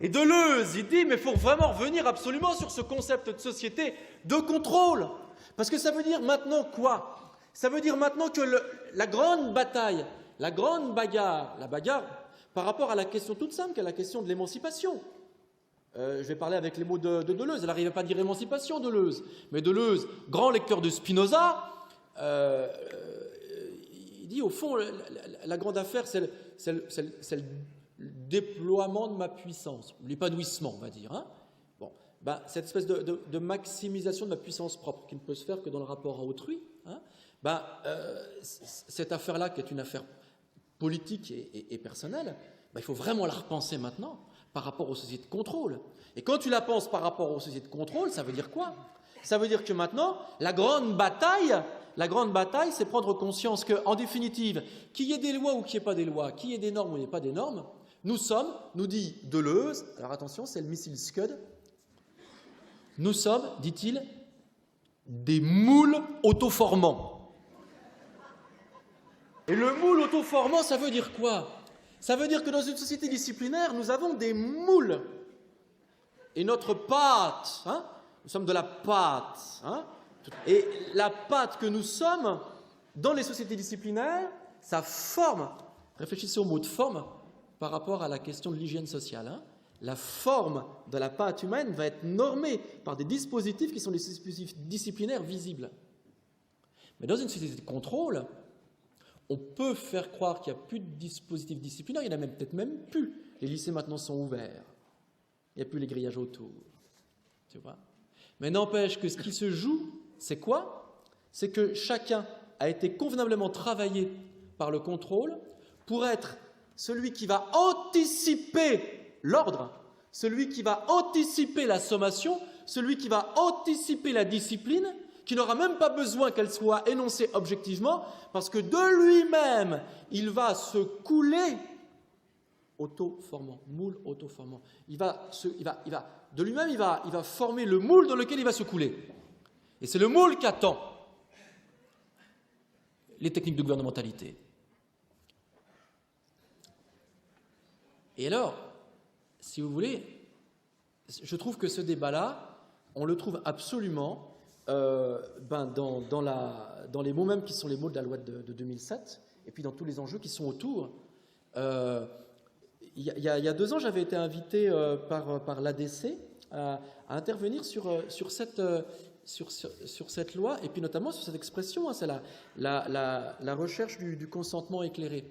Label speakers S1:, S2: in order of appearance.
S1: Et Deleuze, il dit, mais il faut vraiment revenir absolument sur ce concept de société de contrôle. Parce que ça veut dire maintenant quoi? Ça veut dire maintenant que la grande bataille, la grande bagarre, la bagarre par rapport à la question toute simple, qui est la question de l'émancipation. Je vais parler avec les mots de Deleuze. Elle n'arrivait pas à dire émancipation, Deleuze. Mais Deleuze, grand lecteur de Spinoza, il dit au fond, la grande affaire, c'est le déploiement de ma puissance, l'épanouissement, on va dire. Hein. Bon, ben, cette espèce de maximisation de ma puissance propre, qui ne peut se faire que dans le rapport à autrui, hein, ben, cette affaire-là, qui est une affaire politique et personnelle, ben, il faut vraiment la repenser maintenant par rapport aux sociétés de contrôle. Et quand tu la penses par rapport aux sociétés de contrôle, ça veut dire quoi? Ça veut dire que maintenant, la grande bataille, c'est prendre conscience qu'en définitive, qu'il y ait des lois ou qu'il n'y ait pas des lois, qu'il y ait des normes ou il n'y ait pas des normes, nous sommes, nous dit Deleuze, alors attention, c'est le missile Scud, nous sommes, dit-il, des moules autoformants. Et le moule autoformant, ça veut dire quoi? Ça veut dire que dans une société disciplinaire, nous avons des moules. Et notre pâte, hein, nous sommes de la pâte. Hein, et la pâte que nous sommes, dans les sociétés disciplinaires, ça forme, réfléchissez au mot de forme, par rapport à la question de l'hygiène sociale. Hein, la forme de la pâte humaine va être normée par des dispositifs qui sont des dispositifs disciplinaires visibles. Mais dans une société de contrôle, on peut faire croire qu'il n'y a plus de dispositifs disciplinaires, il n'y en a peut-être même plus. Les lycées maintenant sont ouverts. Il n'y a plus les grillages autour. Tu vois? Mais n'empêche que ce qui se joue, c'est quoi? C'est que chacun a été convenablement travaillé par le contrôle pour être celui qui va anticiper l'ordre, celui qui va anticiper la sommation, celui qui va anticiper la discipline, qui n'aura même pas besoin qu'elle soit énoncée objectivement, parce que de lui-même, il va se couler auto-formant, moule auto-formant. De lui-même, il va former le moule dans lequel il va se couler. Et c'est le moule qu'attend les techniques de gouvernementalité. Et alors, si vous voulez, je trouve que ce débat-là, on le trouve absolument dans les mots mêmes qui sont les mots de la loi de 2007, et puis dans tous les enjeux qui sont autour. Il y a 2 ans, j'avais été invité par l'ADC à intervenir sur cette loi, et puis notamment sur cette expression, hein, c'est la recherche du consentement éclairé.